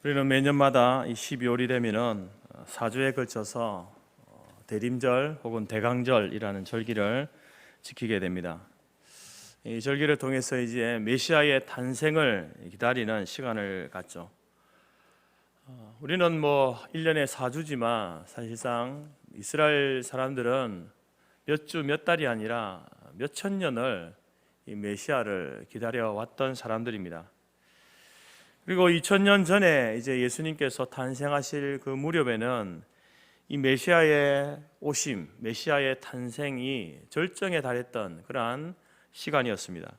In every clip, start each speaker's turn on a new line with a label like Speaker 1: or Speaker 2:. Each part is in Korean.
Speaker 1: 우리는 매년마다 이 12월이 되면은 4주에 걸쳐서 대림절 혹은 대강절이라는 절기를 지키게 됩니다. 이 절기를 통해서 이제 메시아의 탄생을 기다리는 시간을 갖죠. 우리는 1년에 4주지만 사실상 이스라엘 사람들은 몇 주, 몇 달이 아니라 몇 천 년을 이 메시아를 기다려왔던 사람들입니다. 그리고 2000년 전에 이제 예수님께서 탄생하실 그 무렵에는 이 메시아의 오심, 메시아의 탄생이 절정에 달했던 그러한 시간이었습니다.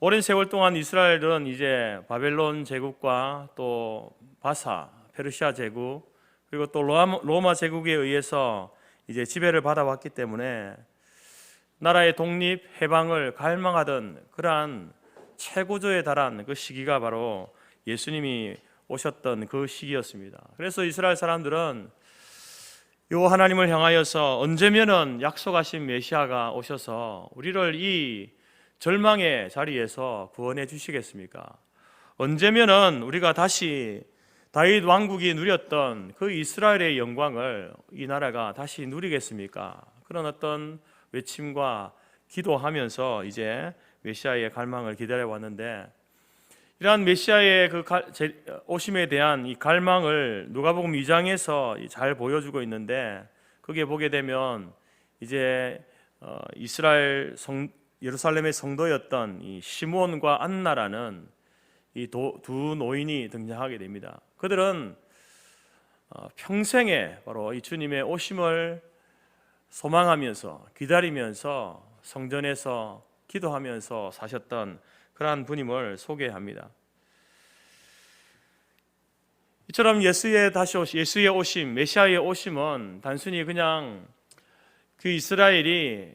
Speaker 1: 오랜 세월 동안 이스라엘은 이제 바벨론 제국과 또 바사, 페르시아 제국, 그리고 또 로마 제국에 의해서 이제 지배를 받아왔기 때문에 나라의 독립, 해방을 갈망하던 그러한 최고조에 달한 그 시기가 바로 예수님이 오셨던 그 시기였습니다. 그래서 이스라엘 사람들은 요 하나님을 향하여서 언제면은 약속하신 메시아가 오셔서 우리를 이 절망의 자리에서 구원해 주시겠습니까? 언제면은 우리가 다시 다윗 왕국이 누렸던 그 이스라엘의 영광을 이 나라가 다시 누리겠습니까? 그런 어떤 외침과 기도하면서 이제 메시아의 갈망을 기다려 왔는데, 이러한 메시아의 그 오심에 대한 이 갈망을 누가복음 2장에서 잘 보여주고 있는데, 거기에 보게 되면 이제 이스라엘 예루살렘의 성도였던 이 시므온과 안나라는 이 두 노인이 등장하게 됩니다. 그들은 평생에 바로 이 주님의 오심을 소망하면서 기다리면서 성전에서 기도하면서 사셨던 그러한 분임을 소개합니다. 이처럼 예수의 오심, 메시아의 오심은 단순히 그냥 그 이스라엘이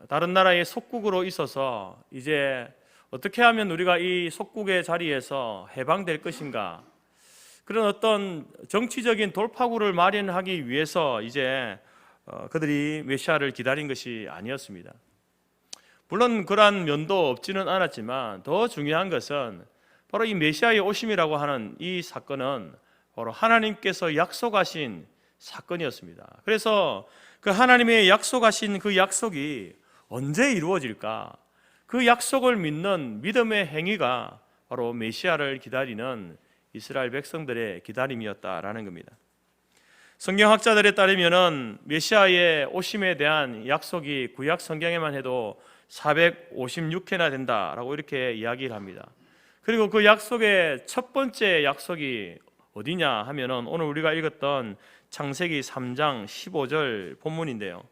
Speaker 1: 다른 나라의 속국으로 있어서 이제 어떻게 하면 우리가 이 속국의 자리에서 해방될 것인가, 그런 어떤 정치적인 돌파구를 마련하기 위해서 이제 그들이 메시아를 기다린 것이 아니었습니다. 물론 그러한 면도 없지는 않았지만 더 중요한 것은 바로 이 메시아의 오심이라고 하는 이 사건은 바로 하나님께서 약속하신 사건이었습니다. 그래서 그 하나님의 약속하신 그 약속이 언제 이루어질까? 그 약속을 믿는 믿음의 행위가 바로 메시아를 기다리는 이스라엘 백성들의 기다림이었다라는 겁니다. 성경학자들에 따르면은 메시아의 오심에 대한 약속이 구약 성경에만 해도 456회나 된다라고 이렇게 이야기를 합니다. 그리고 그 약속의 첫 번째 약속이 어디냐 하면은 오늘 우리가 읽었던 창세기 3장 15절 본문인데요.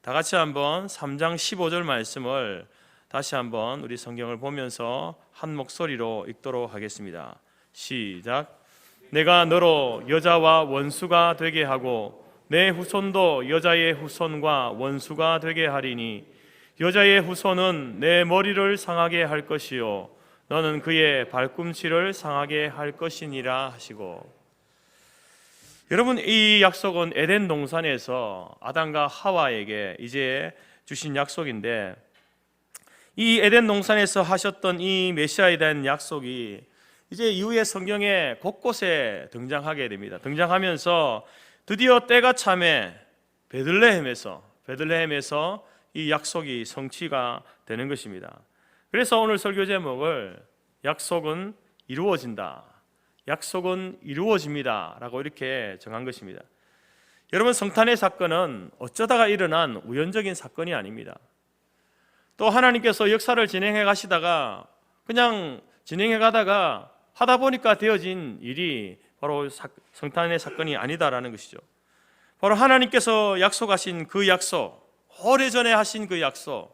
Speaker 1: 다 같이 한번 3장 15절 말씀을 다시 한번 우리 성경을 보면서 한 목소리로 읽도록 하겠습니다. 시작. 내가 너로 여자와 원수가 되게 하고 내 후손도 여자의 후손과 원수가 되게 하리니 여자의 후손은 내 머리를 상하게 할 것이요 너는 그의 발꿈치를 상하게 할 것이니라 하시고, 여러분, 이 약속은 에덴 동산에서 아담과 하와에게 이제 주신 약속인데, 이 에덴 동산에서 하셨던 이 메시아에 대한 약속이 이제 이후에 성경에 곳곳에 등장하게 됩니다. 등장하면서 드디어 때가 참에 베들레헴에서 이 약속이 성취가 되는 것입니다. 그래서 오늘 설교 제목을 약속은 이루어진다, 약속은 이루어집니다 라고 이렇게 정한 것입니다. 여러분, 성탄의 사건은 어쩌다가 일어난 우연적인 사건이 아닙니다. 또 하나님께서 역사를 진행해 가시다가 그냥 진행해 가다가 하다 보니까 되어진 일이 바로 성탄의 사건이 아니다라는 것이죠. 바로 하나님께서 약속하신 그 약속, 오래전에 하신 그 약속,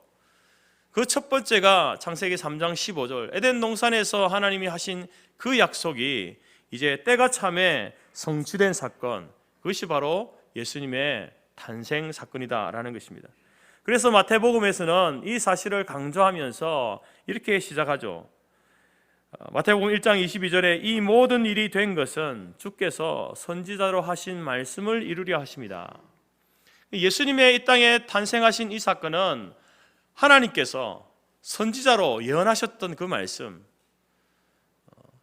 Speaker 1: 그 첫 번째가 창세기 3장 15절 에덴 동산에서 하나님이 하신 그 약속이 이제 때가 참에 성취된 사건, 그것이 바로 예수님의 탄생 사건이다라는 것입니다. 그래서 마태복음에서는 이 사실을 강조하면서 이렇게 시작하죠. 마태복음 1장 22절에 이 모든 일이 된 것은 주께서 선지자로 하신 말씀을 이루려 하십니다. 예수님의 이 땅에 탄생하신 이 사건은 하나님께서 선지자로 예언하셨던 그 말씀,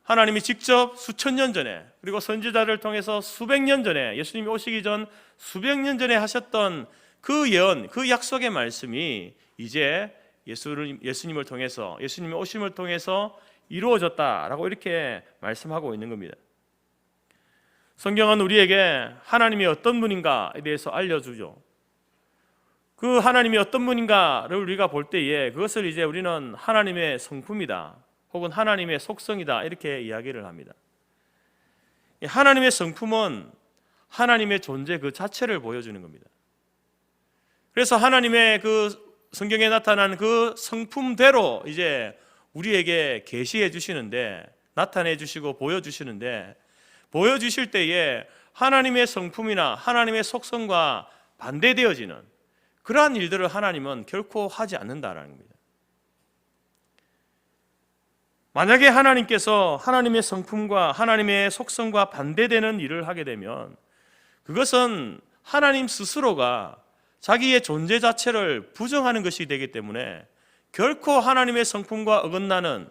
Speaker 1: 하나님이 직접 수천 년 전에 그리고 선지자를 통해서 수백 년 전에 예수님이 오시기 전 수백 년 전에 하셨던 그 예언, 그 약속의 말씀이 이제 예수님을 통해서 예수님의 오심을 통해서 이루어졌다라고 이렇게 말씀하고 있는 겁니다. 성경은 우리에게 하나님이 어떤 분인가에 대해서 알려주죠. 그 하나님이 어떤 분인가를 우리가 볼 때에 그것을 이제 우리는 하나님의 성품이다 혹은 하나님의 속성이다 이렇게 이야기를 합니다. 하나님의 성품은 하나님의 존재 그 자체를 보여주는 겁니다. 그래서 하나님의 그 성경에 나타난 그 성품대로 이제 우리에게 계시해 주시는데, 나타내 주시고 보여주시는데, 보여주실 때에 하나님의 성품이나 하나님의 속성과 반대되어지는 그러한 일들을 하나님은 결코 하지 않는다라는 겁니다. 만약에 하나님께서 하나님의 성품과 하나님의 속성과 반대되는 일을 하게 되면 그것은 하나님 스스로가 자기의 존재 자체를 부정하는 것이 되기 때문에 결코 하나님의 성품과 어긋나는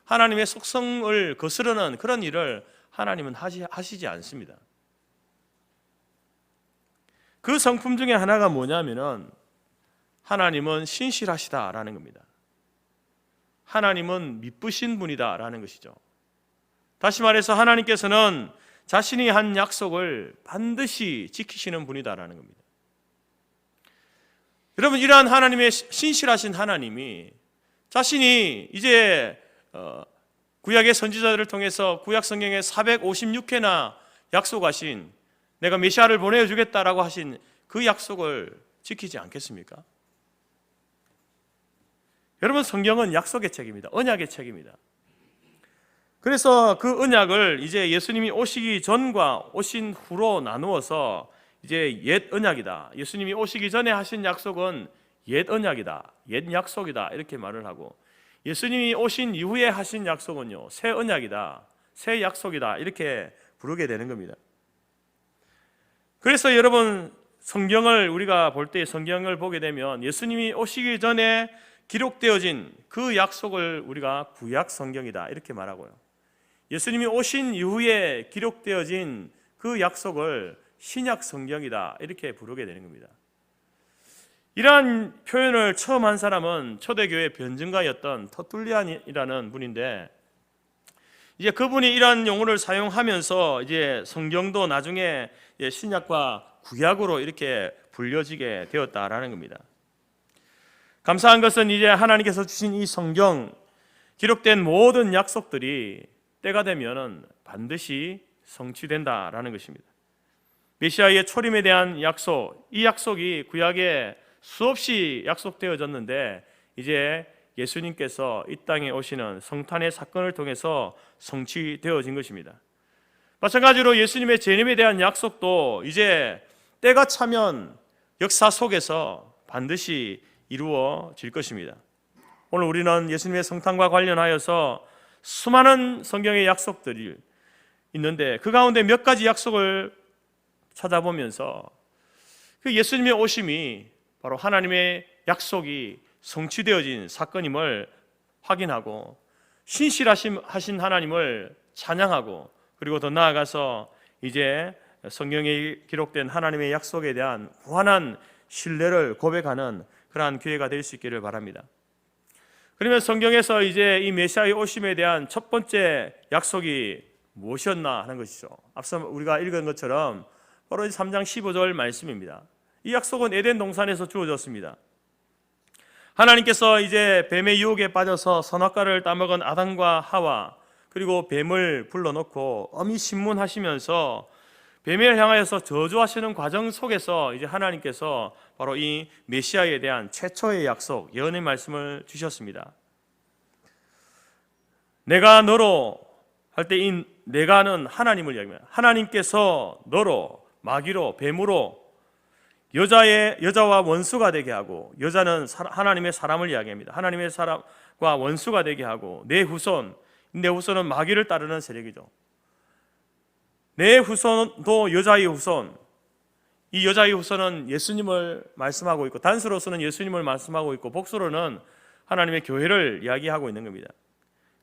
Speaker 1: 하나님의 속성을 거스르는 그런 일을 하나님은 하시지 않습니다. 그 성품 중에 하나가 뭐냐면은 하나님은 신실하시다라는 겁니다. 하나님은 미쁘신 분이다라는 것이죠. 다시 말해서 하나님께서는 자신이 한 약속을 반드시 지키시는 분이다라는 겁니다. 여러분, 이러한 하나님의 신실하신 하나님이 자신이 이제 구약의 선지자들을 통해서 구약 성경에 456회나 약속하신 내가 메시아를 보내주겠다라고 하신 그 약속을 지키지 않겠습니까? 여러분, 성경은 약속의 책입니다. 언약의 책입니다. 그래서 그 언약을 이제 예수님이 오시기 전과 오신 후로 나누어서 이제 옛 언약이다, 예수님이 오시기 전에 하신 약속은 옛 언약이다, 옛 약속이다 이렇게 말을 하고, 예수님이 오신 이후에 하신 약속은요 새 언약이다, 새 약속이다 이렇게 부르게 되는 겁니다. 그래서 여러분, 성경을 우리가 볼 때 성경을 보게 되면 예수님이 오시기 전에 기록되어진 그 약속을 우리가 구약 성경이다 이렇게 말하고요, 예수님이 오신 이후에 기록되어진 그 약속을 신약 성경이다 이렇게 부르게 되는 겁니다. 이러한 표현을 처음 한 사람은 초대교회 변증가였던 터툴리안이라는 분인데, 이제 그분이 이러한 용어를 사용하면서 이제 성경도 나중에 신약과 구약으로 이렇게 불려지게 되었다라는 겁니다. 감사한 것은 이제 하나님께서 주신 이 성경, 기록된 모든 약속들이 때가 되면은 반드시 성취된다라는 것입니다. 메시아의 초림에 대한 약속, 이 약속이 구약에 수없이 약속되어졌는데 이제 예수님께서 이 땅에 오시는 성탄의 사건을 통해서 성취되어진 것입니다. 마찬가지로 예수님의 재림에 대한 약속도 이제 때가 차면 역사 속에서 반드시 이루어질 것입니다. 오늘 우리는 예수님의 성탄과 관련하여서 수많은 성경의 약속들이 있는데 그 가운데 몇 가지 약속을 찾아보면서 그 예수님의 오심이 바로 하나님의 약속이 성취되어진 사건임을 확인하고 신실하신 하나님을 찬양하고, 그리고 더 나아가서 이제 성경에 기록된 하나님의 약속에 대한 무한한 신뢰를 고백하는 그러한 기회가 될 수 있기를 바랍니다. 그러면 성경에서 이제 이 메시아의 오심에 대한 첫 번째 약속이 무엇이었나 하는 것이죠. 앞서 우리가 읽은 것처럼 바로 3장 15절 말씀입니다. 이 약속은 에덴 동산에서 주어졌습니다. 하나님께서 이제 뱀의 유혹에 빠져서 선악과를 따먹은 아담과 하와, 그리고 뱀을 불러놓고 엄히 신문하시면서 뱀을 향하여서 저주하시는 과정 속에서 이제 하나님께서 바로 이 메시아에 대한 최초의 약속, 예언의 말씀을 주셨습니다. 내가 너로 할 때 이 내가는 하나님을 이야기합니다. 하나님께서 너로, 마귀로, 뱀으로 여자와 원수가 되게 하고, 여자는 하나님의 사람을 이야기합니다. 하나님의 사람과 원수가 되게 하고, 내 후손은 마귀를 따르는 세력이죠. 내 후손도 여자의 후손, 이 여자의 후손은 예수님을 말씀하고 있고, 단수로서는 예수님을 말씀하고 있고, 복수로는 하나님의 교회를 이야기하고 있는 겁니다.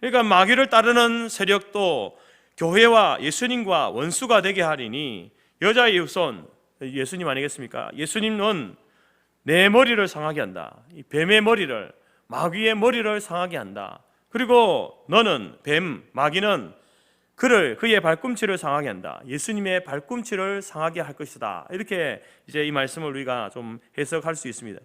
Speaker 1: 그러니까 마귀를 따르는 세력도 교회와 예수님과 원수가 되게 하리니 여자의 후손, 예수님 아니겠습니까? 예수님은 내 머리를 상하게 한다. 이 뱀의 머리를, 마귀의 머리를 상하게 한다. 그리고 너는, 뱀, 마귀는 그의 발꿈치를 상하게 한다. 예수님의 발꿈치를 상하게 할 것이다. 이렇게 이제 이 말씀을 우리가 좀 해석할 수 있습니다.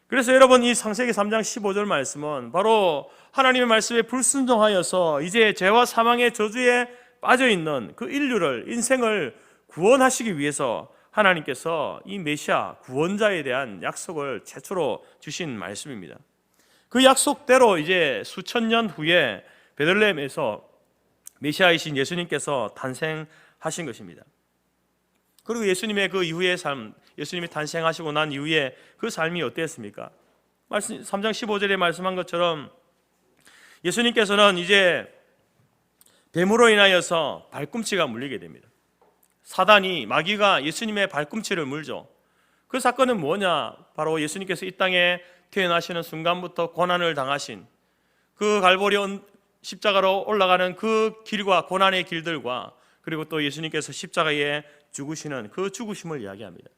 Speaker 1: 그래서 여러분, 이 창세기 3장 15절 말씀은 바로 하나님의 말씀에 불순종하여서 이제 죄와 사망의 저주에 빠져 있는 그 인류를, 인생을 구원하시기 위해서 하나님께서 이 메시아 구원자에 대한 약속을 최초로 주신 말씀입니다. 그 약속대로 이제 수천 년 후에 베들레헴에서 메시아이신 예수님께서 탄생하신 것입니다. 그리고 예수님의 그 이후의 삶, 예수님이 탄생하시고 난 이후에 그 삶이 어땠습니까? 3장 15절에 말씀한 것처럼 예수님께서는 이제 뱀으로 인하여서 발꿈치가 물리게 됩니다. 사단이, 마귀가 예수님의 발꿈치를 물죠. 그 사건은 뭐냐? 바로 예수님께서 이 땅에 태어나시는 순간부터 고난을 당하신 그 갈보리 십자가로 올라가는 그 길과 고난의 길들과, 그리고 또 예수님께서 십자가에 죽으시는 그 죽으심을 이야기합니다.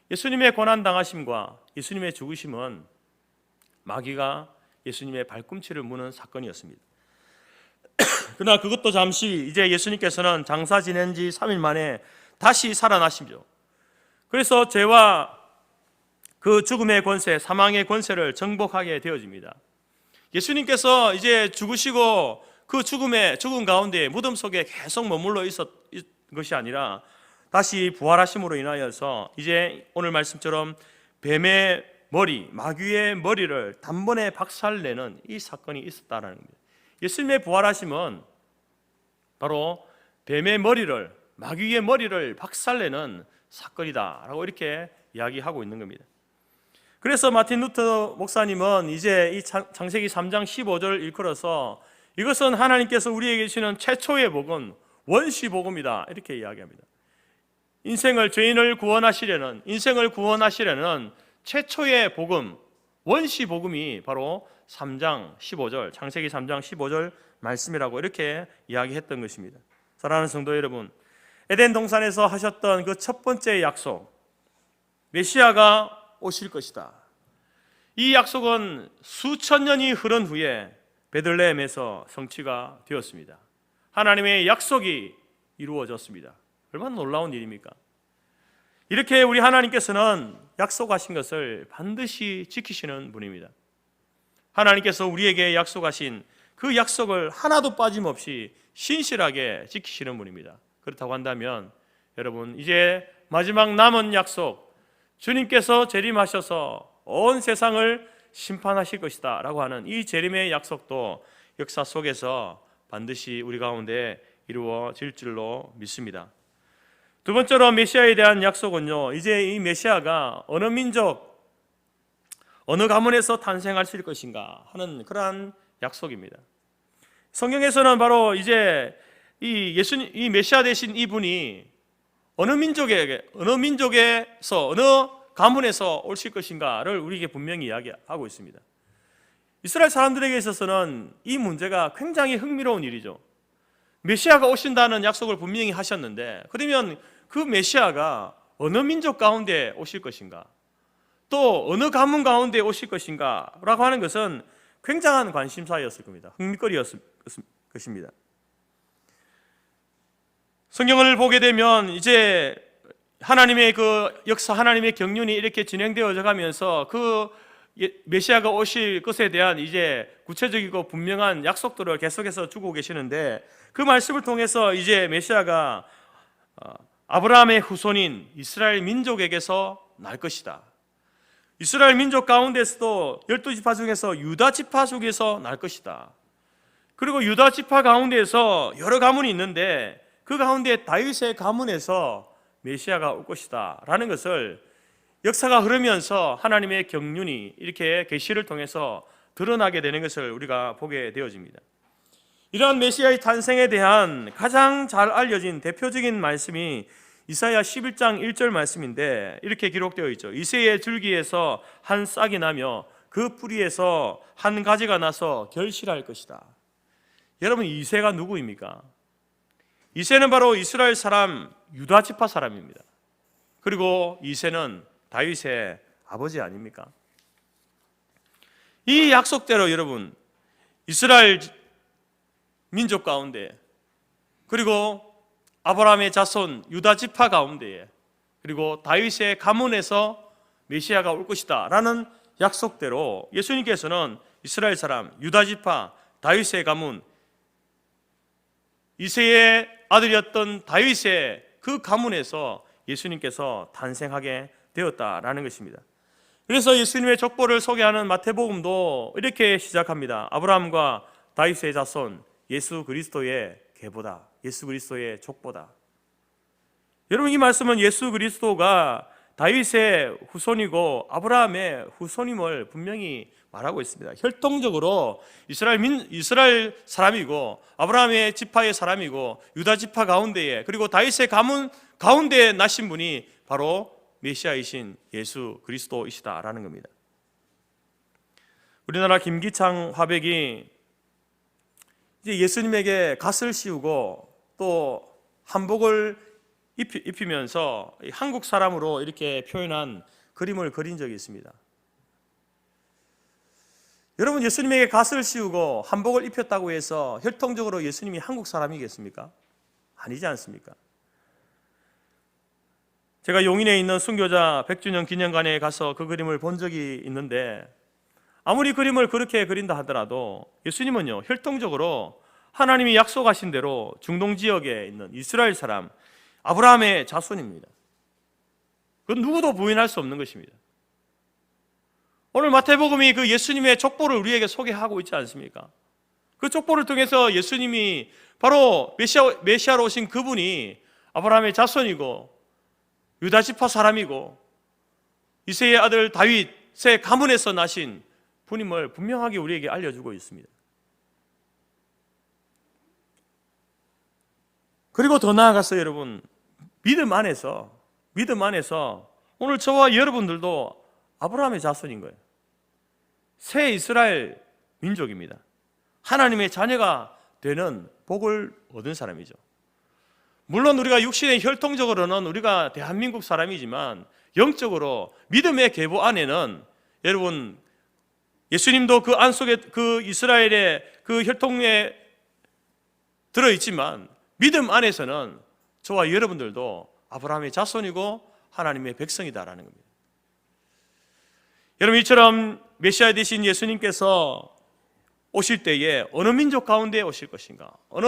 Speaker 1: 예수님의 고난 당하심과 예수님의 죽으심은 마귀가 예수님의 발꿈치를 무는 사건이었습니다. 그러나 그것도 잠시, 이제 예수님께서는 장사 지낸 지 3일 만에 다시 살아나시죠. 그래서 죄와 그 죽음의 권세, 사망의 권세를 정복하게 되어집니다. 예수님께서 이제 죽으시고 그 죽음 가운데 무덤 속에 계속 머물러 있었 것이 아니라 다시 부활하심으로 인하여서 이제 오늘 말씀처럼 뱀의 머리, 마귀의 머리를 단번에 박살내는 이 사건이 있었다라는 겁니다. 예수님의 부활하심은 바로 뱀의 머리를, 마귀의 머리를 박살내는 사건이다라고 이렇게 이야기하고 있는 겁니다. 그래서 마틴 루터 목사님은 이제 이 창세기 3장 15절 일컬어서 이것은 하나님께서 우리에게 주시는 최초의 복음, 원시 복음이다 이렇게 이야기합니다. 인생을 구원하시려는 최초의 복음, 원시 복음이 바로 3장 15절, 창세기 3장 15절 말씀이라고 이렇게 이야기했던 것입니다. 사랑하는 성도 여러분, 에덴 동산에서 하셨던 그 첫 번째 약속, 메시아가 오실 것이다. 이 약속은 수천 년이 흐른 후에 베들레헴에서 성취가 되었습니다. 하나님의 약속이 이루어졌습니다. 얼마나 놀라운 일입니까? 이렇게 우리 하나님께서는 약속하신 것을 반드시 지키시는 분입니다. 하나님께서 우리에게 약속하신 그 약속을 하나도 빠짐없이 신실하게 지키시는 분입니다. 그렇다고 한다면 여러분, 이제 마지막 남은 약속, 주님께서 재림하셔서 온 세상을 심판하실 것이다 라고 하는 이 재림의 약속도 역사 속에서 반드시 우리 가운데 이루어질 줄로 믿습니다. 두 번째로 메시아에 대한 약속은요, 이제 이 메시아가 어느 민족, 어느 가문에서 탄생하실 것인가 하는 그러한 약속입니다. 성경에서는 바로 이제 이 메시아 되신 이분이 어느 민족에서 어느 가문에서 오실 것인가를 우리에게 분명히 이야기하고 있습니다. 이스라엘 사람들에게 있어서는 이 문제가 굉장히 흥미로운 일이죠. 메시아가 오신다는 약속을 분명히 하셨는데, 그러면 그 메시아가 어느 민족 가운데 오실 것인가, 또 어느 가문 가운데 오실 것인가 라고 하는 것은 굉장한 관심사였을 겁니다. 흥미거리였을 것입니다. 성경을 보게 되면 이제 하나님의 그 역사, 하나님의 경륜이 이렇게 진행되어져 가면서 그 메시아가 오실 것에 대한 이제 구체적이고 분명한 약속들을 계속해서 주고 계시는데, 그 말씀을 통해서 이제 메시아가 아브라함의 후손인 이스라엘 민족에게서 날 것이다. 이스라엘 민족 가운데서도 12지파 중에서 유다 지파 속에서 날 것이다. 그리고 유다 지파 가운데에서 여러 가문이 있는데 그 가운데 다윗의 가문에서 메시아가 올 것이다 라는 것을 역사가 흐르면서 하나님의 경륜이 이렇게 계시를 통해서 드러나게 되는 것을 우리가 보게 되어집니다. 이러한 메시아의 탄생에 대한 가장 잘 알려진 대표적인 말씀이 이사야 11장 1절 말씀인데, 이렇게 기록되어 있죠. 이새의 줄기에서 한 싹이 나며 그 뿌리에서 한 가지가 나서 결실할 것이다. 여러분, 이새가 누구입니까? 이새는 바로 이스라엘 사람 유다 지파 사람입니다. 그리고 이새는 다윗의 아버지 아닙니까? 이 약속대로 여러분, 이스라엘 민족 가운데, 그리고 아브라함의 자손 유다 지파 가운데에, 그리고 다윗의 가문에서 메시아가 올 것이다 라는 약속대로 예수님께서는 이스라엘 사람 유다 지파 다윗의 가문, 이새의 아들이었던 다윗의 그 가문에서 예수님께서 탄생하게 되었다라는 것입니다. 그래서 예수님의 족보를 소개하는 마태복음도 이렇게 시작합니다. 아브라함과 다윗의 자손, 예수 그리스도의 계보다, 예수 그리스도의 족보다. 여러분, 이 말씀은 예수 그리스도가 다윗의 후손이고 아브라함의 후손임을 분명히 말하고 있습니다. 혈통적으로 이스라엘 사람이고 아브라함의 지파의 사람이고 유다 지파 가운데에, 그리고 다윗의 가문 가운데에 나신 분이 바로 메시아이신 예수 그리스도이시다라는 겁니다. 우리나라 김기창 화백이 이제 예수님에게 갓을 씌우고 또 한복을 입히면서 한국 사람으로 이렇게 표현한 그림을 그린 적이 있습니다. 여러분, 예수님에게 갓을 씌우고 한복을 입혔다고 해서 혈통적으로 예수님이 한국 사람이겠습니까? 아니지 않습니까? 제가 용인에 있는 순교자 100주년 기념관에 가서 그 그림을 본 적이 있는데, 아무리 그림을 그렇게 그린다 하더라도 예수님은요, 혈통적으로 하나님이 약속하신 대로 중동 지역에 있는 이스라엘 사람 아브라함의 자손입니다. 그건 누구도 부인할 수 없는 것입니다. 오늘 마태복음이 그 예수님의 족보를 우리에게 소개하고 있지 않습니까? 그 족보를 통해서 예수님이 바로 메시아로 오신 그분이 아브라함의 자손이고 유다 지파 사람이고 이새의 아들 다윗의 가문에서 나신 분임을 분명하게 우리에게 알려주고 있습니다. 그리고 더 나아가서 여러분, 믿음 안에서 오늘 저와 여러분들도 아브라함의 자손인 거예요. 새 이스라엘 민족입니다. 하나님의 자녀가 되는 복을 얻은 사람이죠. 물론 우리가 육신의 혈통적으로는 우리가 대한민국 사람이지만 영적으로 믿음의 계보 안에는 여러분, 예수님도 그 안 속에 그 이스라엘의 그 혈통에 들어있지만 믿음 안에서는 저와 여러분들도 아브라함의 자손이고 하나님의 백성이다라는 겁니다. 여러분, 이처럼 메시아 되신 예수님께서 오실 때에 어느 민족 가운데 오실 것인가, 어느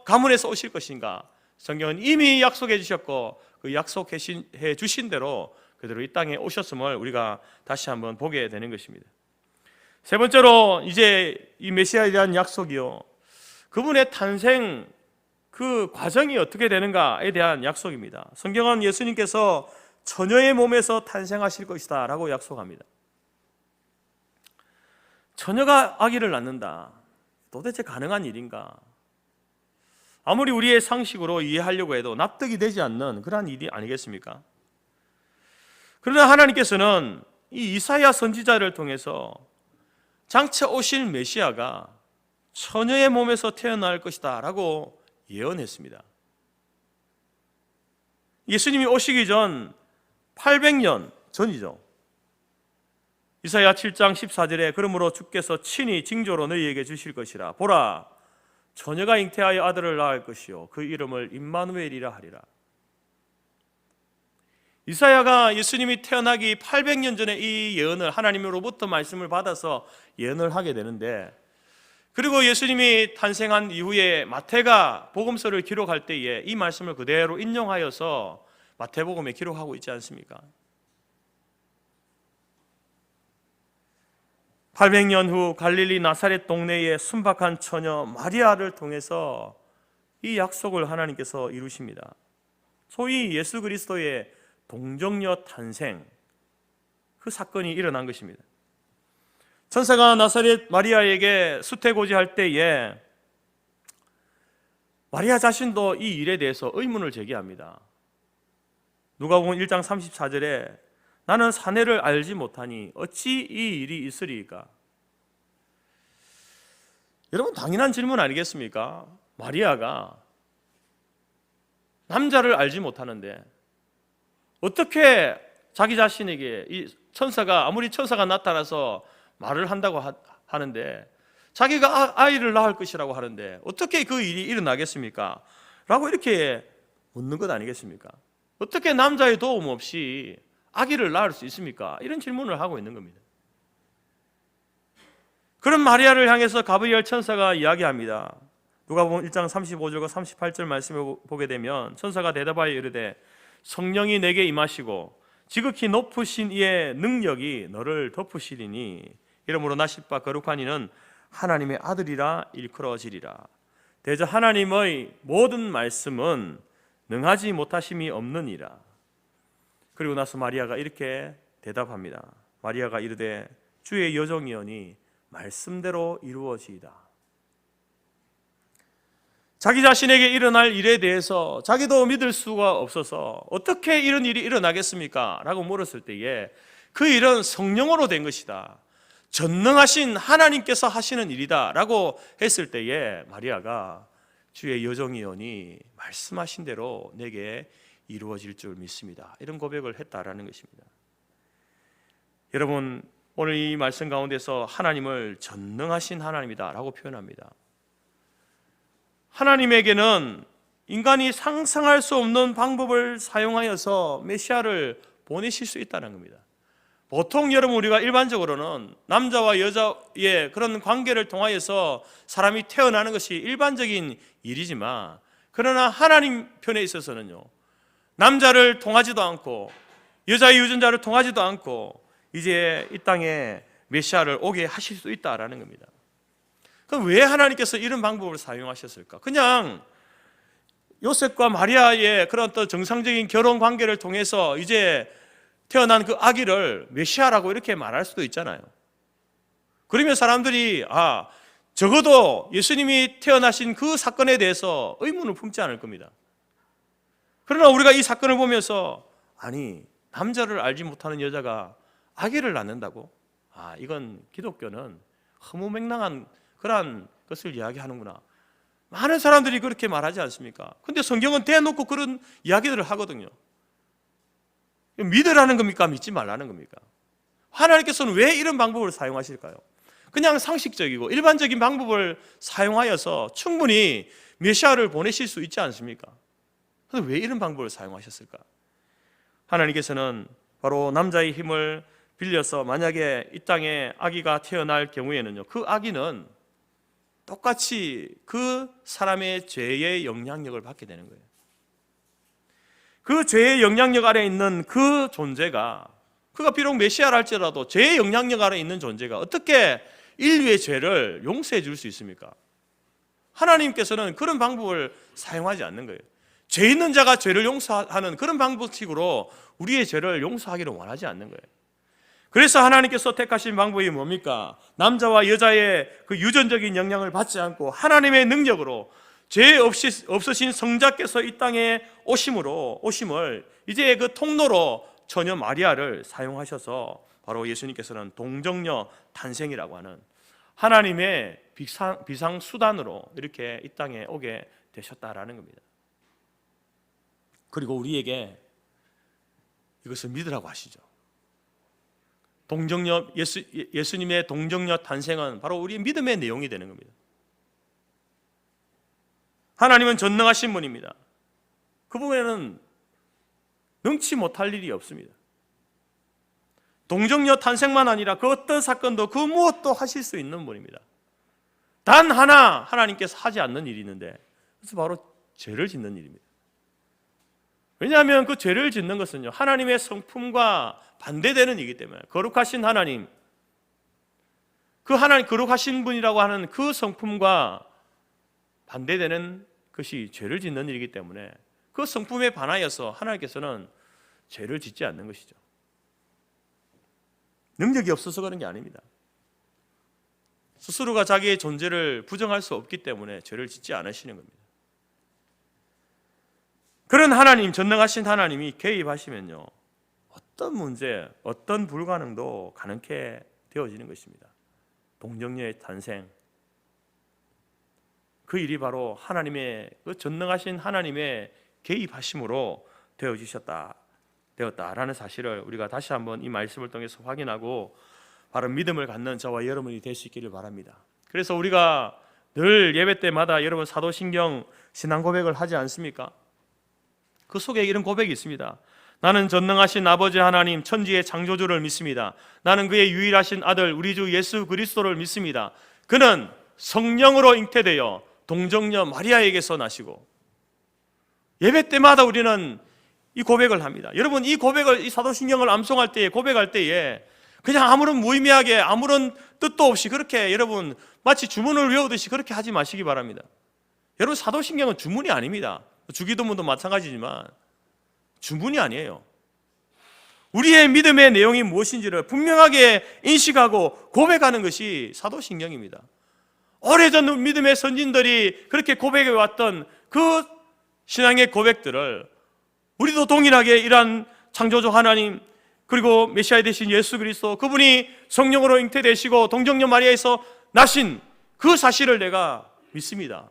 Speaker 1: 가문에서 오실 것인가, 성경은 이미 약속해 주셨고 그 약속해 주신 대로 그대로 이 땅에 오셨음을 우리가 다시 한번 보게 되는 것입니다. 세 번째로, 이제 이 메시아에 대한 약속이요, 그분의 탄생 그 과정이 어떻게 되는가에 대한 약속입니다. 성경은 예수님께서 처녀의 몸에서 탄생하실 것이다 라고 약속합니다. 처녀가 아기를 낳는다, 도대체 가능한 일인가? 아무리 우리의 상식으로 이해하려고 해도 납득이 되지 않는 그러한 일이 아니겠습니까? 그러나 하나님께서는 이 이사야 선지자를 통해서 장차 오실 메시아가 처녀의 몸에서 태어날 것이다 라고 예언했습니다. 예수님이 오시기 전 800년 전이죠. 이사야 7장 14절에 그러므로 주께서 친히 징조로 너희에게 주실 것이라. 보라, 처녀가 잉태하여 아들을 낳을 것이요 그 이름을 임마누엘이라 하리라. 이사야가 예수님이 태어나기 800년 전에 이 예언을 하나님으로부터 말씀을 받아서 예언을 하게 되는데, 그리고 예수님이 탄생한 이후에 마태가 복음서를 기록할 때에 이 말씀을 그대로 인용하여서 마태복음에 기록하고 있지 않습니까? 800년 후 갈릴리 나사렛 동네의 순박한 처녀 마리아를 통해서 이 약속을 하나님께서 이루십니다. 소위 예수 그리스도의 동정녀 탄생, 그 사건이 일어난 것입니다. 천사가 나사렛 마리아에게 수태고지할 때에 마리아 자신도 이 일에 대해서 의문을 제기합니다. 누가복음 1장 34절에 나는 사내를 알지 못하니 어찌 이 일이 있으리이까? 여러분, 당연한 질문 아니겠습니까? 마리아가 남자를 알지 못하는데 어떻게 자기 자신에게 이 천사가, 아무리 천사가 나타나서 말을 한다고 하는데, 자기가 아이를 낳을 것이라고 하는데 어떻게 그 일이 일어나겠습니까? 라고 이렇게 묻는 것 아니겠습니까? 어떻게 남자의 도움 없이 아기를 낳을 수 있습니까? 이런 질문을 하고 있는 겁니다. 그런 마리아를 향해서 가브리엘 천사가 이야기합니다. 누가복음 1장 35절과 38절 말씀을 보게 되면 천사가 대답하여 이르되 성령이 내게 임하시고 지극히 높으신 이의 능력이 너를 덮으시리니 이러므로 나실 바 거룩한 이는 하나님의 아들이라 일컬어지리라. 대저 하나님의 모든 말씀은 능하지 못하심이 없느니라. 그리고 나서 마리아가 이렇게 대답합니다. 마리아가 이르되 주의 여종이오니 말씀대로 이루어지이다. 자기 자신에게 일어날 일에 대해서 자기도 믿을 수가 없어서 어떻게 이런 일이 일어나겠습니까? 라고 물었을 때에 그 일은 성령으로 된 것이다, 전능하신 하나님께서 하시는 일이다 라고 했을 때에 마리아가 주의 여종이오니 말씀하신 대로 내게 이루어질 줄 믿습니다, 이런 고백을 했다라는 것입니다. 여러분, 오늘 이 말씀 가운데서 하나님을 전능하신 하나님이다 라고 표현합니다. 하나님에게는 인간이 상상할 수 없는 방법을 사용하여서 메시아를 보내실 수 있다는 겁니다. 보통 여러분, 우리가 일반적으로는 남자와 여자의 그런 관계를 통하여서 사람이 태어나는 것이 일반적인 일이지만, 그러나 하나님 편에 있어서는요, 남자를 통하지도 않고 여자의 유전자를 통하지도 않고 이제 이 땅에 메시아를 오게 하실 수 있다라는 겁니다. 그럼 왜 하나님께서 이런 방법을 사용하셨을까? 그냥 요셉과 마리아의 그런 또 정상적인 결혼 관계를 통해서 이제 태어난 그 아기를 메시아라고 이렇게 말할 수도 있잖아요. 그러면 사람들이 적어도 예수님이 태어나신 그 사건에 대해서 의문을 품지 않을 겁니다. 그러나 우리가 이 사건을 보면서, 아니, 남자를 알지 못하는 여자가 아기를 낳는다고? 이건 기독교는 허무맹랑한 그런 것을 이야기하는구나. 많은 사람들이 그렇게 말하지 않습니까? 근데 성경은 대놓고 그런 이야기들을 하거든요. 믿으라는 겁니까? 믿지 말라는 겁니까? 하나님께서는 왜 이런 방법을 사용하실까요? 그냥 상식적이고 일반적인 방법을 사용하여서 충분히 메시아를 보내실 수 있지 않습니까? 그런데 왜 이런 방법을 사용하셨을까? 하나님께서는 바로 남자의 힘을 빌려서 만약에 이 땅에 아기가 태어날 경우에는요, 그 아기는 똑같이 그 사람의 죄의 영향력을 받게 되는 거예요. 그 죄의 영향력 아래 있는 그 존재가, 그가 비록 메시아라 할지라도 죄의 영향력 아래 있는 존재가 어떻게 인류의 죄를 용서해 줄 수 있습니까? 하나님께서는 그런 방법을 사용하지 않는 거예요. 죄 있는 자가 죄를 용서하는 그런 방법식으로 우리의 죄를 용서하기를 원하지 않는 거예요. 그래서 하나님께서 택하신 방법이 뭡니까? 남자와 여자의 그 유전적인 영향을 받지 않고 하나님의 능력으로 죄 없으신 성자께서 이 땅에 오심을 이제 그 통로로 처녀 마리아를 사용하셔서 바로 예수님께서는 동정녀 탄생이라고 하는 하나님의 비상수단으로 이렇게 이 땅에 오게 되셨다라는 겁니다. 그리고 우리에게 이것을 믿으라고 하시죠. 예수님의 동정녀 탄생은 바로 우리의 믿음의 내용이 되는 겁니다. 하나님은 전능하신 분입니다. 그 부분에는 능치 못할 일이 없습니다. 동정녀 탄생만 아니라 그 어떤 사건도 그 무엇도 하실 수 있는 분입니다. 단 하나 하나님께서 하지 않는 일이 있는데, 그래서 바로 죄를 짓는 일입니다. 왜냐하면 그 죄를 짓는 것은요, 하나님의 성품과 반대되는 일이기 때문에, 거룩하신 하나님, 그 하나님 거룩하신 분이라고 하는 그 성품과 반대되는 것이 죄를 짓는 일이기 때문에 그 성품에 반하여서 하나님께서는 죄를 짓지 않는 것이죠. 능력이 없어서 그런 게 아닙니다. 스스로가 자기의 존재를 부정할 수 없기 때문에 죄를 짓지 않으시는 겁니다. 그런 하나님, 전능하신 하나님이 개입하시면요, 어떤 문제, 어떤 불가능도 가능케 되어지는 것입니다. 동정녀의 탄생, 그 일이 바로 하나님의 그 전능하신 하나님의 개입하심으로 되었다라는 사실을 우리가 다시 한번 이 말씀을 통해서 확인하고 바른 믿음을 갖는 저와 여러분이 될 수 있기를 바랍니다. 그래서 우리가 늘 예배 때마다 여러분 사도신경 신앙 고백을 하지 않습니까? 그 속에 이런 고백이 있습니다. 나는 전능하신 아버지 하나님 천지의 창조주를 믿습니다. 나는 그의 유일하신 아들 우리 주 예수 그리스도를 믿습니다. 그는 성령으로 잉태되어 동정녀 마리아에게서 나시고. 예배 때마다 우리는 이 고백을 합니다. 여러분, 이 고백을, 이 사도신경을 암송할 때에, 고백할 때에 그냥 아무런 무의미하게 아무런 뜻도 없이 그렇게 여러분 마치 주문을 외우듯이 그렇게 하지 마시기 바랍니다. 여러분, 사도신경은 주문이 아닙니다. 주기도문도 마찬가지지만 주문이 아니에요. 우리의 믿음의 내용이 무엇인지를 분명하게 인식하고 고백하는 것이 사도신경입니다. 오래전 믿음의 선진들이 그렇게 고백해 왔던 그 신앙의 고백들을 우리도 동일하게 이러한 창조주 하나님 그리고 메시아 되신 예수 그리스도, 그분이 성령으로 잉태되시고 동정녀 마리아에서 나신 그 사실을 내가 믿습니다.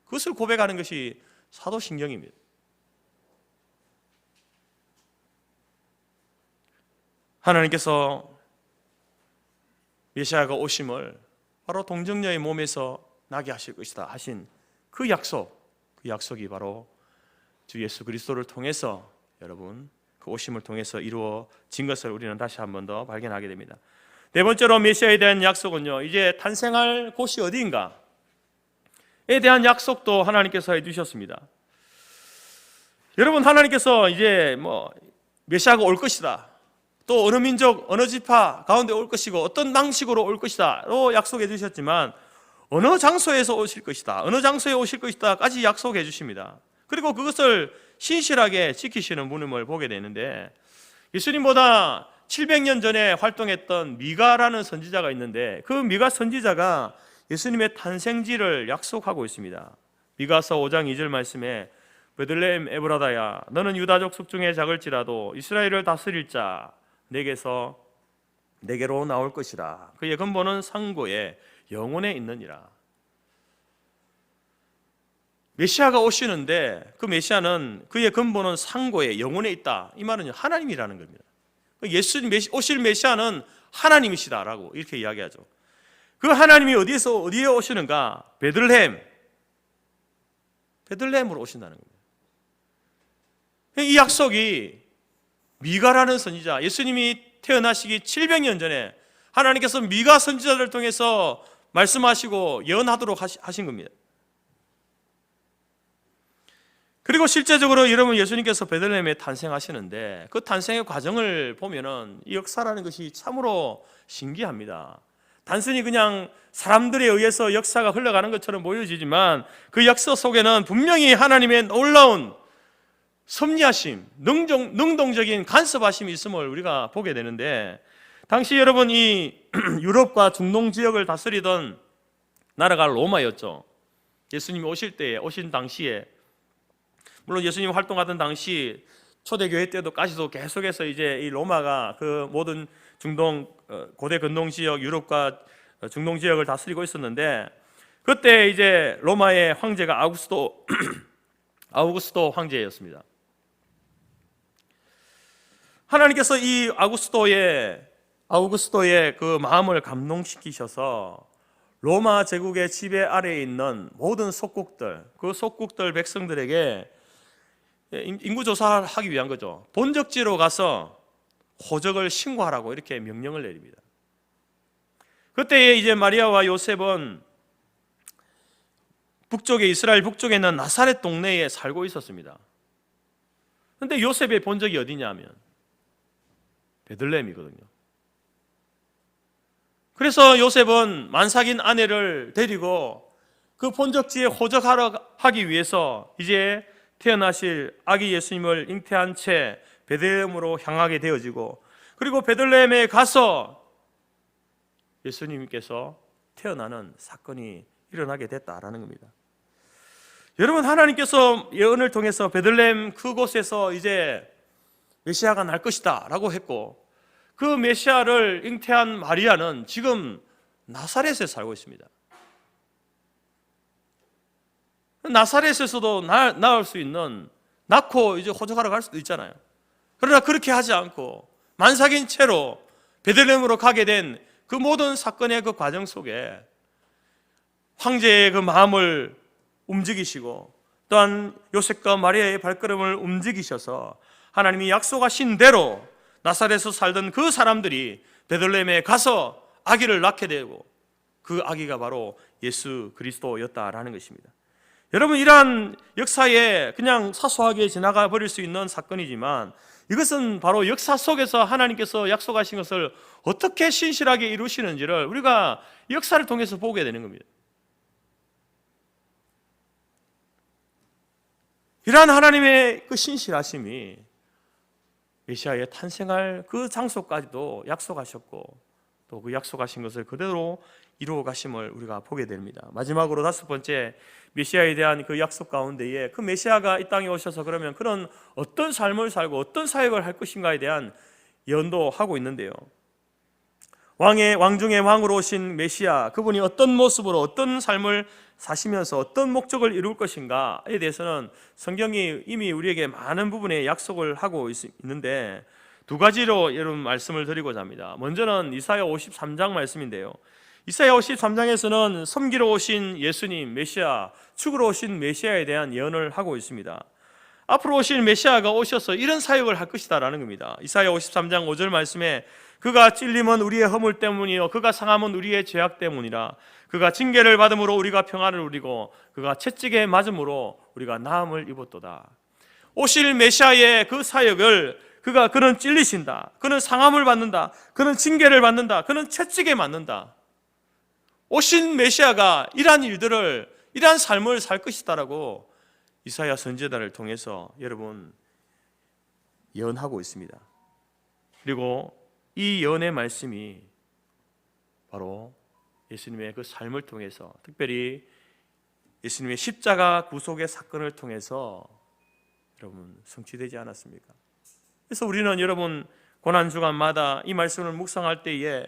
Speaker 1: 그것을 고백하는 것이 사도신경입니다. 하나님께서 메시아가 오심을 바로 동정녀의 몸에서 나게 하실 것이다 하신 그 약속이 바로 주 예수 그리스도를 통해서 여러분 그 오심을 통해서 이루어진 것을 우리는 다시 한 번 더 발견하게 됩니다. 네 번째로 메시아에 대한 약속은요, 이제 탄생할 곳이 어디인가에 대한 약속도 하나님께서 해주셨습니다. 여러분, 하나님께서 이제 메시아가 올 것이다, 또 어느 민족, 어느 지파 가운데 올 것이고 어떤 방식으로 올 것이다로 약속해 주셨지만 어느 장소에서 오실 것이다, 어느 장소에 오실 것이다까지 약속해 주십니다. 그리고 그것을 신실하게 지키시는 분임을 보게 되는데, 예수님보다 700년 전에 활동했던 미가라는 선지자가 있는데 그 미가 선지자가 예수님의 탄생지를 약속하고 있습니다. 미가서 5장 2절 말씀에 베들레헴 에브라다야 너는 유다족 숙중에 작을지라도 이스라엘을 다스릴 자 내게로 나올 것이라. 그의 근본은 상고에 영혼에 있느니라. 메시아가 오시는데 그 메시아는 그의 근본은 상고에 영혼에 있다. 이 말은 하나님이라는 겁니다. 예수님 오실 메시아는 하나님이시다라고 이렇게 이야기하죠. 그 하나님이 어디에 오시는가? 베들레헴으로 오신다는 겁니다. 이 약속이 미가라는 선지자, 예수님이 태어나시기 700년 전에 하나님께서 미가 선지자를 통해서 말씀하시고 예언하도록 하신 겁니다. 그리고 실제적으로 여러분, 예수님께서 베들레헴에 탄생하시는데 그 탄생의 과정을 보면은 이 역사라는 것이 참으로 신기합니다. 단순히 그냥 사람들에 의해서 역사가 흘러가는 것처럼 보여지지만 그 역사 속에는 분명히 하나님의 놀라운 섭리하심, 능동적인 간섭하심이 있음을 우리가 보게 되는데, 당시 여러분 이 유럽과 중동 지역을 다스리던 나라가 로마였죠. 예수님이 오신 당시에, 물론 예수님 활동하던 당시 초대교회 때도까지도 계속해서 이제 이 로마가 그 모든 고대 근동 지역, 유럽과 중동 지역을 다스리고 있었는데, 그때 이제 로마의 황제가 아우구스도 황제였습니다. 하나님께서 이 아우구스도의 그 마음을 감동시키셔서 로마 제국의 지배 아래에 있는 모든 속국들, 그 속국들 백성들에게 인구조사하기 위한 거죠. 본적지로 가서 호적을 신고하라고 이렇게 명령을 내립니다. 그때에 이제 마리아와 요셉은 이스라엘 북쪽에 있는 나사렛 동네에 살고 있었습니다. 그런데 요셉의 본적이 어디냐면 베들레헴이거든요. 그래서 요셉은 만삭인 아내를 데리고 그 본적지에 호적하기 위해서 이제 태어나실 아기 예수님을 잉태한 채 베들레헴으로 향하게 되어지고, 그리고 베들레헴에 가서 예수님께서 태어나는 사건이 일어나게 됐다라는 겁니다. 여러분, 하나님께서 예언을 통해서 베들레헴 그곳에서 이제 메시아가 날 것이다 라고 했고, 그 메시아를 잉태한 마리아는 지금 나사렛에 살고 있습니다. 나사렛에서도 낳을 수 있는, 낳고 이제 호적하러 갈 수도 있잖아요. 그러나 그렇게 하지 않고 만삭인 채로 베들레헴으로 가게 된 그 모든 사건의 그 과정 속에 황제의 그 마음을 움직이시고 또한 요셉과 마리아의 발걸음을 움직이셔서 하나님이 약속하신 대로 나사렛에서 살던 그 사람들이 베들레헴에 가서 아기를 낳게 되고 그 아기가 바로 예수 그리스도였다라는 것입니다. 여러분, 이러한 역사에 그냥 사소하게 지나가 버릴 수 있는 사건이지만 이것은 바로 역사 속에서 하나님께서 약속하신 것을 어떻게 신실하게 이루시는지를 우리가 역사를 통해서 보게 되는 겁니다. 이러한 하나님의 그 신실하심이 메시아의 탄생할 그 장소까지도 약속하셨고 또 그 약속하신 것을 그대로 이루어 가심을 우리가 보게 됩니다. 마지막으로 5번째, 메시아에 대한 그 약속 가운데에 그 메시아가 이 땅에 오셔서 그러면 그런 어떤 삶을 살고 어떤 사역을 할 것인가에 대한 예언도 하고 있는데요. 왕 중의 왕으로 오신 메시아, 그분이 어떤 모습으로 어떤 삶을 사시면서 어떤 목적을 이룰 것인가에 대해서는 성경이 이미 우리에게 많은 부분에 약속을 하고 있는데 두 가지로 여러분 말씀을 드리고자 합니다. 먼저는 이사야 53장 말씀인데요. 이사야 53장에서는 섬기러 오신 예수님, 메시아, 죽으러 오신 메시아에 대한 예언을 하고 있습니다. 앞으로 오실 메시아가 오셔서 이런 사역을 할 것이다 라는 겁니다. 이사야 53장 5절 말씀에 그가 찔림은 우리의 허물 때문이요 그가 상함은 우리의 죄악 때문이라. 그가 징계를 받음으로 우리가 평안을 누리고 그가 채찍에 맞음으로 우리가 나음을 입었도다. 오실 메시아의 그 사역을 그는 찔리신다, 그는 상함을 받는다, 그는 징계를 받는다, 그는 채찍에 맞는다. 오신 메시아가 이러한 일들을, 이러한 삶을 살 것이다라고 이사야 선지자를 통해서 여러분 예언하고 있습니다. 그리고 이 예언의 말씀이 바로 예수님의 그 삶을 통해서, 특별히 예수님의 십자가 구속의 사건을 통해서 여러분 성취되지 않았습니까? 그래서 우리는 여러분 고난주간마다 이 말씀을 묵상할 때에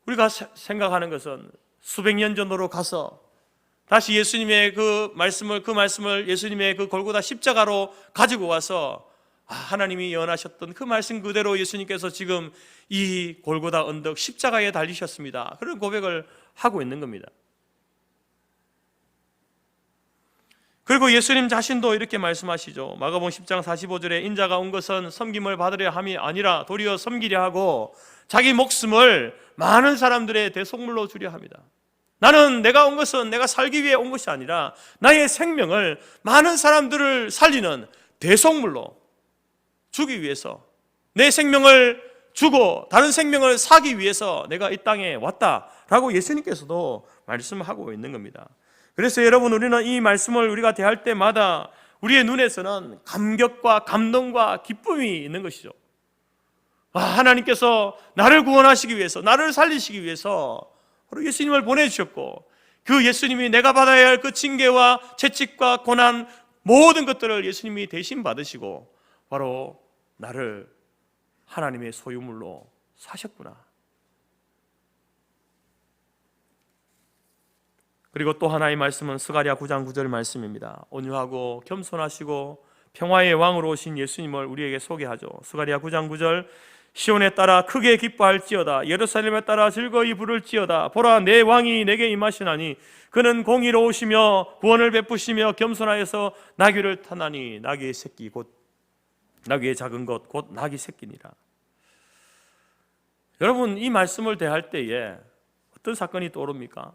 Speaker 1: 우리가 생각하는 것은 수백 년 전으로 가서 다시 예수님의 그 말씀을 예수님의 그 골고다 십자가로 가지고 와서 하나님이 예언하셨던 그 말씀 그대로 예수님께서 지금 이 골고다 언덕 십자가에 달리셨습니다. 그런 고백을 하고 있는 겁니다. 그리고 예수님 자신도 이렇게 말씀하시죠. 마가복음 10장 45절에 인자가 온 것은 섬김을 받으려 함이 아니라 도리어 섬기려 하고 자기 목숨을 많은 사람들의 대속물로 주려 합니다. 내가 온 것은 내가 살기 위해 온 것이 아니라 나의 생명을 많은 사람들을 살리는 대속물로 주기 위해서, 내 생명을 주고 다른 생명을 사기 위해서 내가 이 땅에 왔다라고 예수님께서도 말씀하고 있는 겁니다. 그래서 여러분, 우리는 이 말씀을 우리가 대할 때마다 우리의 눈에서는 감격과 감동과 기쁨이 있는 것이죠. 하나님께서 나를 구원하시기 위해서, 나를 살리시기 위해서 바로 예수님을 보내주셨고, 그 예수님이 내가 받아야 할 그 징계와 채찍과 고난 모든 것들을 예수님이 대신 받으시고 바로 나를 하나님의 소유물로 사셨구나. 그리고 또 하나의 말씀은 스가랴 9장 9절 말씀입니다. 온유하고 겸손하시고 평화의 왕으로 오신 예수님을 우리에게 소개하죠. 스가랴 9장 9절, 시온에 따라 크게 기뻐할지어다, 예루살렘에 따라 즐거이 부를지어다. 보라, 내 왕이 내게 임하시나니 그는 공의로우시며 구원을 베푸시며 겸손하여서 나귀를 타나니 나귀의 새끼 곧 나귀의 작은 것 곧 나귀 새끼니라. 여러분, 이 말씀을 대할 때에 어떤 사건이 떠오릅니까?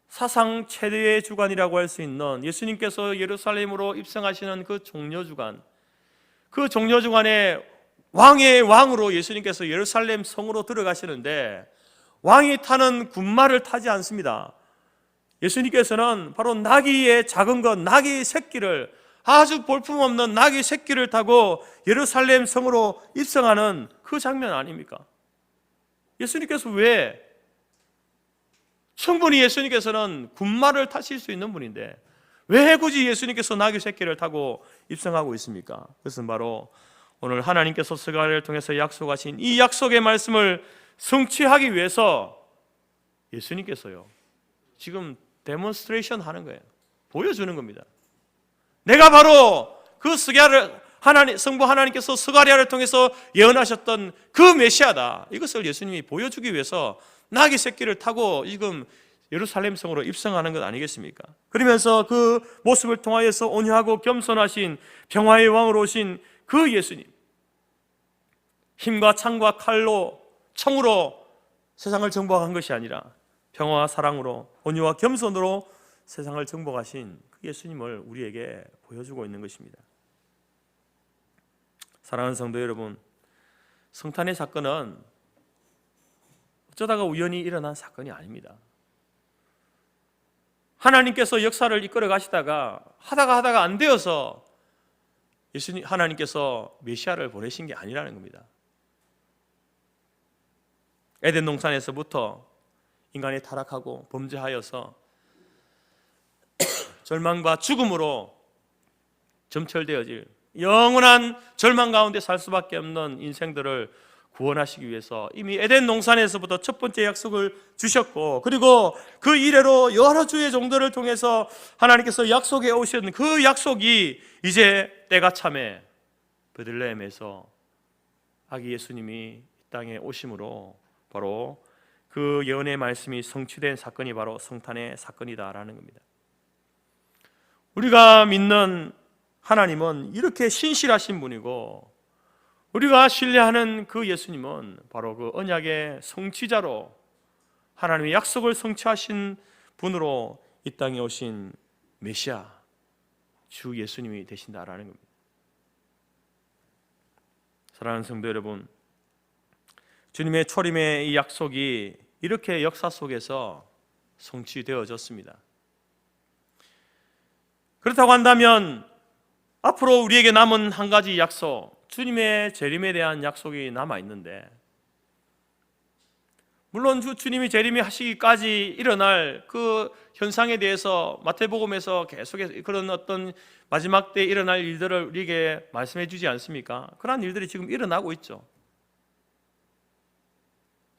Speaker 1: 사상 최대의 주간이라고 할 수 있는 예수님께서 예루살렘으로 입성하시는 그 종려주간, 그 종려주간에 왕의 왕으로 예수님께서 예루살렘 성으로 들어가시는데 왕이 타는 군마를 타지 않습니다. 예수님께서는 바로 나귀의 작은 것, 나귀의 새끼를, 아주 볼품없는 나귀 새끼를 타고 예루살렘 성으로 입성하는 그 장면 아닙니까? 예수님께서 왜, 충분히 예수님께서는 군마를 타실 수 있는 분인데 왜 굳이 예수님께서 나귀 새끼를 타고 입성하고 있습니까? 그것은 바로 오늘 하나님께서 스가랴를 통해서 약속하신 이 약속의 말씀을 성취하기 위해서 예수님께서요, 지금 데몬스트레이션 하는 거예요. 보여주는 겁니다. 내가 바로 그 성부 하나님께서 스가랴를 통해서 예언하셨던 그 메시아다. 이것을 예수님이 보여주기 위해서 나귀 새끼를 타고 지금 예루살렘 성으로 입성하는 것 아니겠습니까? 그러면서 그 모습을 통하여서 온유하고 겸손하신 평화의 왕으로 오신 그 예수님, 힘과 창과 칼로 총으로 세상을 정복한 것이 아니라 평화와 사랑으로 온유와 겸손으로 세상을 정복하신 그 예수님을 우리에게 보여주고 있는 것입니다. 사랑하는 성도 여러분, 성탄의 사건은 어쩌다가 우연히 일어난 사건이 아닙니다. 하나님께서 역사를 이끌어 가시다가 하다가 안 되어서 하나님께서 메시아를 보내신 게 아니라는 겁니다. 에덴 동산에서부터 인간이 타락하고 범죄하여서 절망과 죽음으로 점철되어질 영원한 절망 가운데 살 수밖에 없는 인생들을 구원하시기 위해서 이미 에덴 동산에서부터 첫 번째 약속을 주셨고, 그리고 그 이래로 여러 주의 종들을 통해서 하나님께서 약속해 오신 그 약속이 이제 때가 참에 베들레헴에서 아기 예수님이 이 땅에 오심으로 바로 그 예언의 말씀이 성취된 사건이 바로 성탄의 사건이다라는 겁니다. 우리가 믿는 하나님은 이렇게 신실하신 분이고, 우리가 신뢰하는 그 예수님은 바로 그 언약의 성취자로 하나님의 약속을 성취하신 분으로 이 땅에 오신 메시아 주 예수님이 되신다라는 겁니다. 사랑하는 성도 여러분, 주님의 초림의 이 약속이 이렇게 역사 속에서 성취되어졌습니다. 그렇다고 한다면 앞으로 우리에게 남은 한 가지 약속, 주님의 재림에 대한 약속이 남아있는데, 물론 주님이 재림이 하시기까지 일어날 그 현상에 대해서 마태복음에서 계속해서 그런 어떤 마지막 때 일어날 일들을 우리에게 말씀해 주지 않습니까? 그러한 일들이 지금 일어나고 있죠.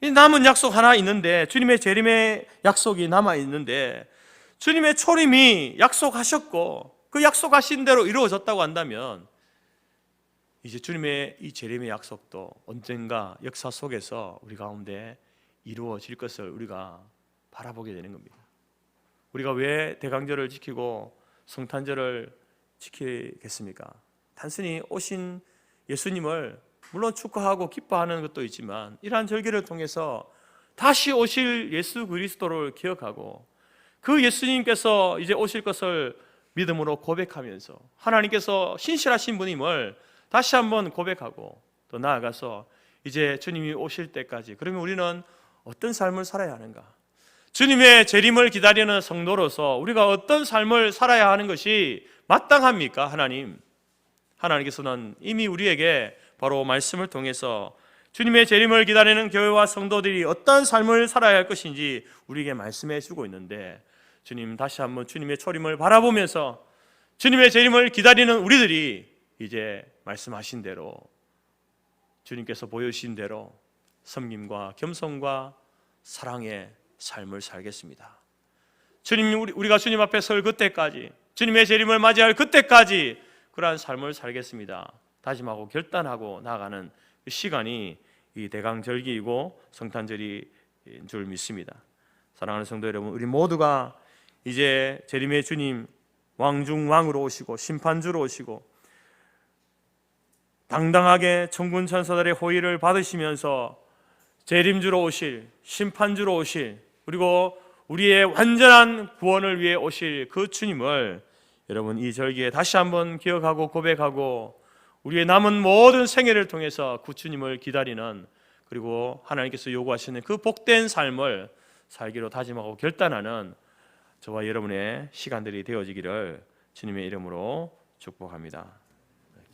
Speaker 1: 이 남은 약속 하나 있는데, 주님의 재림의 약속이 남아있는데, 주님의 초림이 약속하셨고 그 약속하신 대로 이루어졌다고 한다면 이제 주님의 이 재림의 약속도 언젠가 역사 속에서 우리 가운데 이루어질 것을 우리가 바라보게 되는 겁니다. 우리가 왜 대강절을 지키고 성탄절을 지키겠습니까? 단순히 오신 예수님을 물론 축하하고 기뻐하는 것도 있지만, 이러한 절기를 통해서 다시 오실 예수 그리스도를 기억하고 그 예수님께서 이제 오실 것을 믿음으로 고백하면서 하나님께서 신실하신 분임을 다시 한번 고백하고, 또 나아가서 이제 주님이 오실 때까지 그러면 우리는 어떤 삶을 살아야 하는가? 주님의 재림을 기다리는 성도로서 우리가 어떤 삶을 살아야 하는 것이 마땅합니까? 하나님께서는 이미 우리에게 바로 말씀을 통해서 주님의 재림을 기다리는 교회와 성도들이 어떤 삶을 살아야 할 것인지 우리에게 말씀해 주고 있는데, 주님 다시 한번 주님의 초림을 바라보면서 주님의 재림을 기다리는 우리들이 이제 말씀하신 대로, 주님께서 보여주신 대로 섬김과 겸손과 사랑의 삶을 살겠습니다. 주님, 우리가 주님 앞에 설 그때까지, 주님의 재림을 맞이할 그때까지 그러한 삶을 살겠습니다. 다짐하고 결단하고 나아가는 시간이 이 대강절기이고 성탄절인 줄 믿습니다. 사랑하는 성도 여러분, 우리 모두가 이제 재림의 주님 왕중왕으로 오시고 심판주로 오시고 당당하게 천군 천사들의 호의를 받으시면서 재림주로 오실, 심판주로 오실, 그리고 우리의 완전한 구원을 위해 오실 그 주님을 여러분 이 절기에 다시 한번 기억하고 고백하고 우리의 남은 모든 생애를 통해서 그 주님을 기다리는, 그리고 하나님께서 요구하시는 그 복된 삶을 살기로 다짐하고 결단하는 저와 여러분의 시간들이 되어지기를 주님의 이름으로 축복합니다.